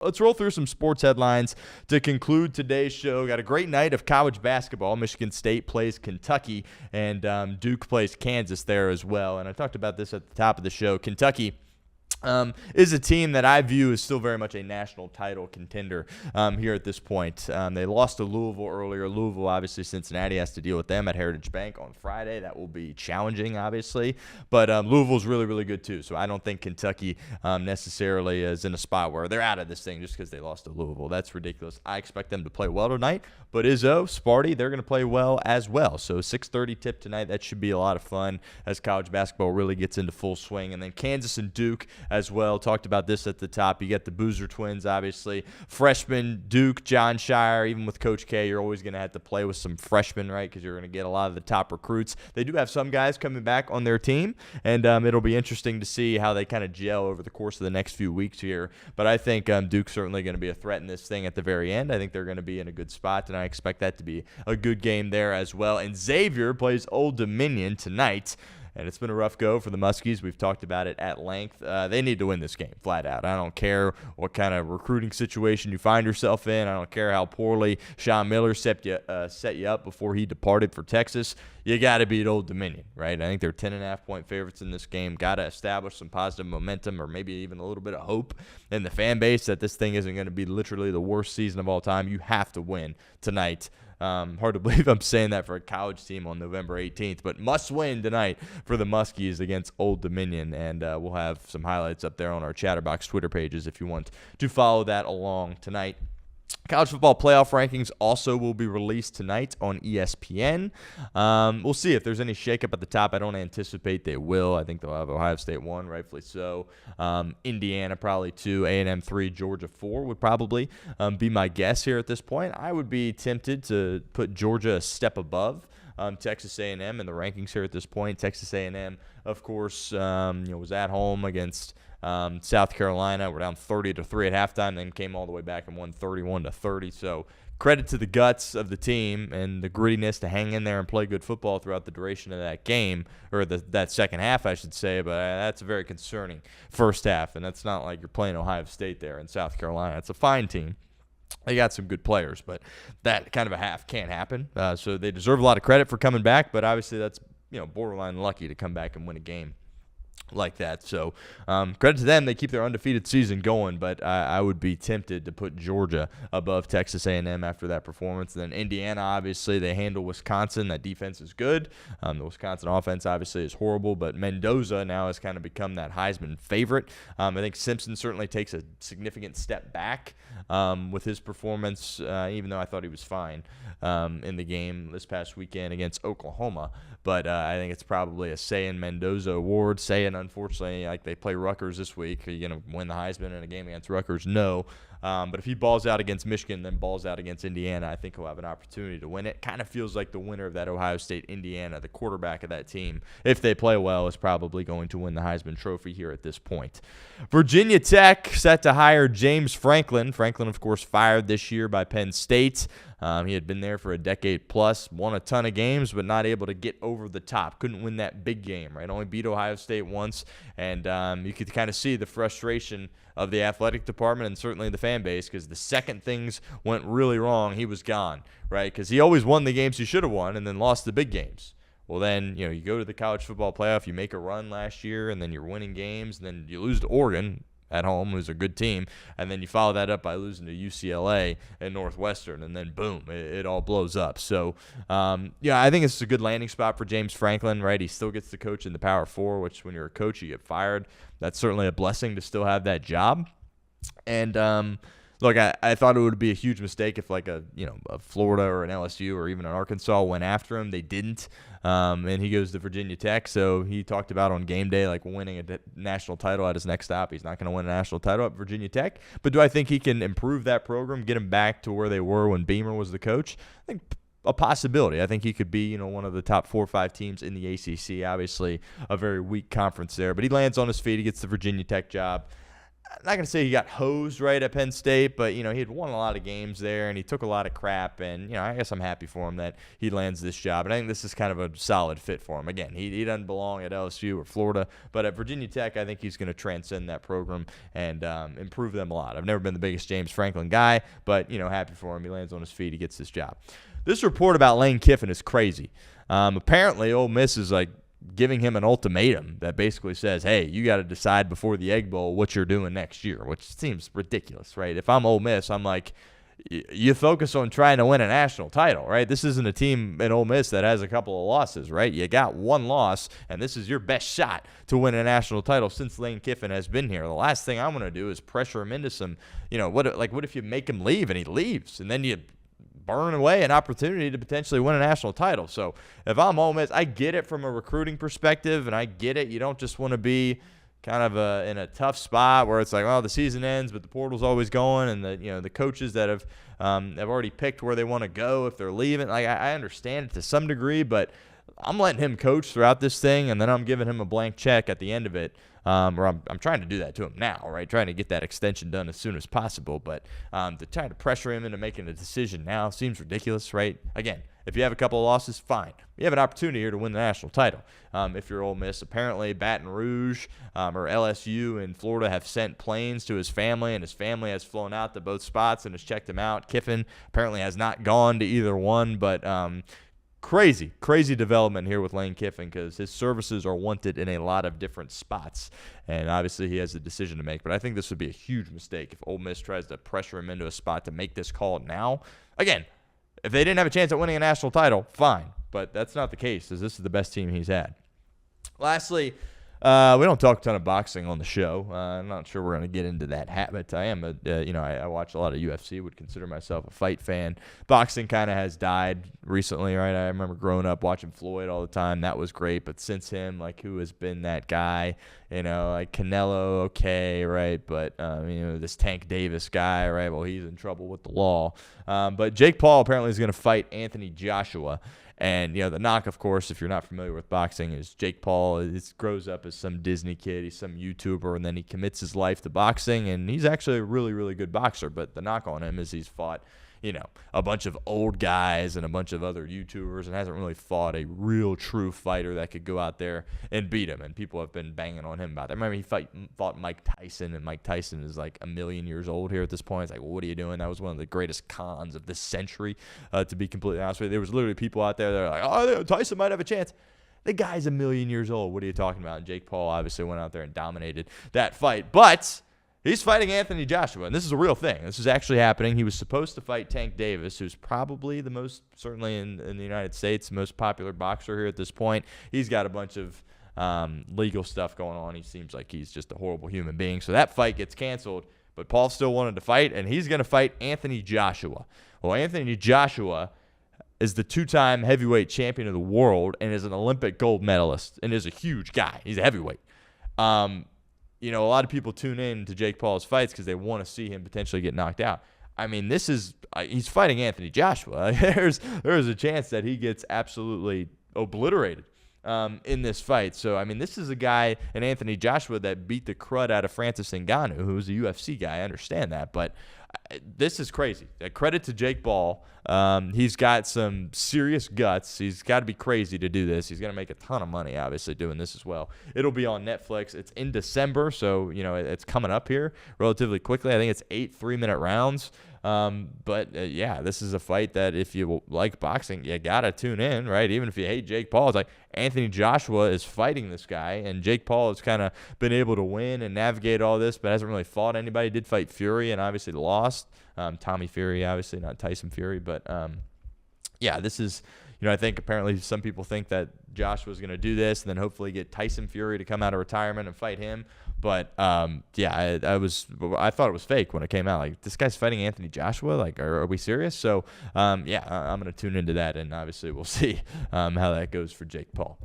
Let's roll through some sports headlines to conclude today's show. Got a great night of college basketball. Michigan State plays Kentucky, and Duke plays Kansas there as well. And I talked about this at the top of the show. Kentucky is a team that I view as still very much a national title contender here at this point. They lost to Louisville earlier. Louisville, obviously, Cincinnati has to deal with them at Heritage Bank on Friday. That will be challenging, obviously. But Louisville's really, really good, too. So I don't think Kentucky necessarily is in a spot where they're out of this thing just because they lost to Louisville. That's ridiculous. I expect them to play well tonight. But Izzo, Sparty, they're going to play well as well. So 6:30 tip tonight. That should be a lot of fun as college basketball really gets into full swing. And then Kansas and Duke as well. Talked about this at the top. You get the Boozer twins, obviously. Freshman, Duke, John Shire, even with Coach K, you're always going to have to play with some freshmen, right, because you're going to get a lot of the top recruits. They do have some guys coming back on their team, and it'll be interesting to see how they kind of gel over the course of the next few weeks here. But I think Duke's certainly going to be a threat in this thing at the very end. I think they're going to be in a good spot, and I expect that to be a good game there as well. And Xavier plays Old Dominion tonight. And it's been a rough go for the Muskies. We've talked about it at length. They need to win this game, flat out. I don't care what kind of recruiting situation you find yourself in. I don't care how poorly Sean Miller set you up before he departed for Texas. You got to beat Old Dominion, right? I think they're 10.5-point favorites in this game. Got to establish some positive momentum or maybe even a little bit of hope in the fan base that this thing isn't going to be literally the worst season of all time. You have to win tonight. Hard to believe I'm saying that for a college team on November 18th, but must win tonight for the Muskies against Old Dominion, and we'll have some highlights up there on our Chatterbox Twitter pages if you want to follow that along tonight. College football playoff rankings also will be released tonight on ESPN. We'll see if there's any shakeup at the top. I don't anticipate they will. I think they'll have Ohio State 1, rightfully so. Indiana probably 2, A&M 3, Georgia 4 would probably be my guess here at this point. I would be tempted to put Georgia a step above Texas A&M in the rankings here at this point. Texas A&M, of course, was at home against South Carolina. We're down 30-3 at halftime, then came all the way back and won 31-30. So credit to the guts of the team and the grittiness to hang in there and play good football throughout the duration of that game, or that second half, I should say. But that's a very concerning first half, and that's not like you're playing Ohio State there in South Carolina. It's a fine team. They got some good players, but that kind of a half can't happen. So they deserve a lot of credit for coming back, but obviously that's borderline lucky to come back and win a game like that. So credit to them. They keep their undefeated season going, but I would be tempted to put Georgia above Texas A&M after that performance. And then Indiana, obviously, they handle Wisconsin. That defense is good. The Wisconsin offense, obviously, is horrible, but Mendoza now has kind of become that Heisman favorite. I think Simpson certainly takes a significant step back with his performance, even though I thought he was fine in the game this past weekend against Oklahoma. But I think it's probably a Sayin Mendoza award. Sayin, unfortunately, like they play Rutgers this week. Are you going to win the Heisman in a game against Rutgers? No. But if he balls out against Michigan, then balls out against Indiana, I think he'll have an opportunity to win it. Kind of feels like the winner of that Ohio State-Indiana, the quarterback of that team, if they play well, is probably going to win the Heisman Trophy here at this point. Virginia Tech set to hire James Franklin. Franklin, of course, fired this year by Penn State. He had been there for a decade plus, won a ton of games, but not able to get over the top. Couldn't win that big game, right? Only beat Ohio State once, and you could kind of see the frustration of the athletic department and certainly the fan base, because the second things went really wrong, he was gone, right? Because he always won the games he should have won and then lost the big games. Well, then, you go to the college football playoff, you make a run last year, and then you're winning games, and then you lose to Oregon at home, who's a good team, and then you follow that up by losing to UCLA and Northwestern, and then boom, it all blows up. So, I think it's a good landing spot for James Franklin, right? He still gets to coach in the Power Four, which when you're a coach, you get fired. That's certainly a blessing to still have that job. And look, I thought it would be a huge mistake if like a Florida or an LSU or even an Arkansas went after him. They didn't, and he goes to Virginia Tech. So he talked about on game day like winning a national title at his next stop. He's not going to win a national title at Virginia Tech, but do I think he can improve that program, get them back to where they were when Beamer was the coach? I think a possibility. I think he could be, one of the top 4 or 5 teams in the ACC. Obviously, a very weak conference there, but he lands on his feet. He gets the Virginia Tech job. I'm not going to say he got hosed right at Penn State, but, he had won a lot of games there, and he took a lot of crap, and, I guess I'm happy for him that he lands this job, and I think this is kind of a solid fit for him. Again, he doesn't belong at LSU or Florida, but at Virginia Tech, I think he's going to transcend that program and improve them a lot. I've never been the biggest James Franklin guy, but, happy for him. He lands on his feet. He gets this job. This report about Lane Kiffin is crazy. Apparently, Ole Miss is giving him an ultimatum that basically says, hey, you got to decide before the Egg Bowl what you're doing next year, which seems ridiculous, right? If I'm Ole Miss, I'm like, you focus on trying to win a national title, right? This isn't a team in Ole Miss that has a couple of losses, right? You got one loss, and this is your best shot to win a national title since Lane Kiffin has been here. The last thing I want to do is pressure him into some, what if you make him leave and he leaves, and then you burn away an opportunity to potentially win a national title. So if I'm Ole Miss, I get it from a recruiting perspective, and I get it. You don't just want to be kind of in a tough spot where it's like, the season ends, but the portal's always going, and the coaches that have already picked where they want to go if they're leaving. I understand it to some degree, but I'm letting him coach throughout this thing, and then I'm giving him a blank check at the end of it. Or I'm trying to do that to him now, right? Trying to get that extension done as soon as possible. But to try to pressure him into making a decision now seems ridiculous, right? Again, if you have a couple of losses, fine. You have an opportunity here to win the national title. If you're Ole Miss, apparently Baton Rouge or LSU in Florida have sent planes to his family, and his family has flown out to both spots and has checked him out. Kiffin apparently has not gone to either one, but crazy development here with Lane Kiffin because his services are wanted in a lot of different spots, and obviously he has a decision to make. But I think this would be a huge mistake if Ole Miss tries to pressure him into a spot to make this call now. Again, if they didn't have a chance at winning a national title, fine, but that's not the case, as this is the best team he's had. Lastly, we don't talk a ton of boxing on the show. I'm not sure we're going to get into that habit. I am I watch a lot of UFC, would consider myself a fight fan. Boxing kind of has died recently, right? I remember growing up watching Floyd all the time. That was great. But since him, who has been that guy? Canelo, okay, right? But, this Tank Davis guy, right? Well, he's in trouble with the law. But Jake Paul apparently is going to fight Anthony Joshua. And, the knock, of course, if you're not familiar with boxing, is Jake Paul grows up as some Disney kid. He's some YouTuber, and then he commits his life to boxing, and he's actually a really, really good boxer. But the knock on him is he's fought, a bunch of old guys and a bunch of other YouTubers, and hasn't really fought a real, true fighter that could go out there and beat him. And people have been banging on him about that. I remember he fought Mike Tyson, and Mike Tyson is a million years old here at this point. It's like, well, what are you doing? That was one of the greatest cons of this century, to be completely honest with you. There was literally people out there that are like, Tyson might have a chance. The guy's a million years old. What are you talking about? And Jake Paul obviously went out there and dominated that fight. But he's fighting Anthony Joshua, and this is a real thing. This is actually happening. He was supposed to fight Tank Davis, who's probably the most, certainly in the United States, most popular boxer here at this point. He's got a bunch of legal stuff going on. He seems like he's just a horrible human being. So that fight gets canceled, but Paul still wanted to fight, and he's going to fight Anthony Joshua. Well, Anthony Joshua is the two-time heavyweight champion of the world and is an Olympic gold medalist and is a huge guy. He's a heavyweight. A lot of people tune in to Jake Paul's fights because they want to see him potentially get knocked out. He's fighting Anthony Joshua. There's a chance that he gets absolutely obliterated in this fight. So, this is a guy in Anthony Joshua that beat the crud out of Francis Ngannou, who's a UFC guy. I understand that, but this is crazy. Credit to Jake Paul. He's got some serious guts. He's got to be crazy to do this. He's going to make a ton of money, obviously, doing this as well. It'll be on Netflix. It's in December, so, it's coming up here relatively quickly. I think it's 8 3-minute rounds. This is a fight that if you like boxing, you got to tune in, right? Even if you hate Jake Paul, it's like Anthony Joshua is fighting this guy, and Jake Paul has kind of been able to win and navigate all this, but hasn't really fought anybody. He did fight Fury and obviously lost. Tommy Fury, obviously, not Tyson Fury, but this is, I think apparently some people think that Joshua's going to do this and then hopefully get Tyson Fury to come out of retirement and fight him. But I thought it was fake when it came out. This guy's fighting Anthony Joshua. Are we serious? So I'm going to tune into that, and obviously we'll see how that goes for Jake Paul.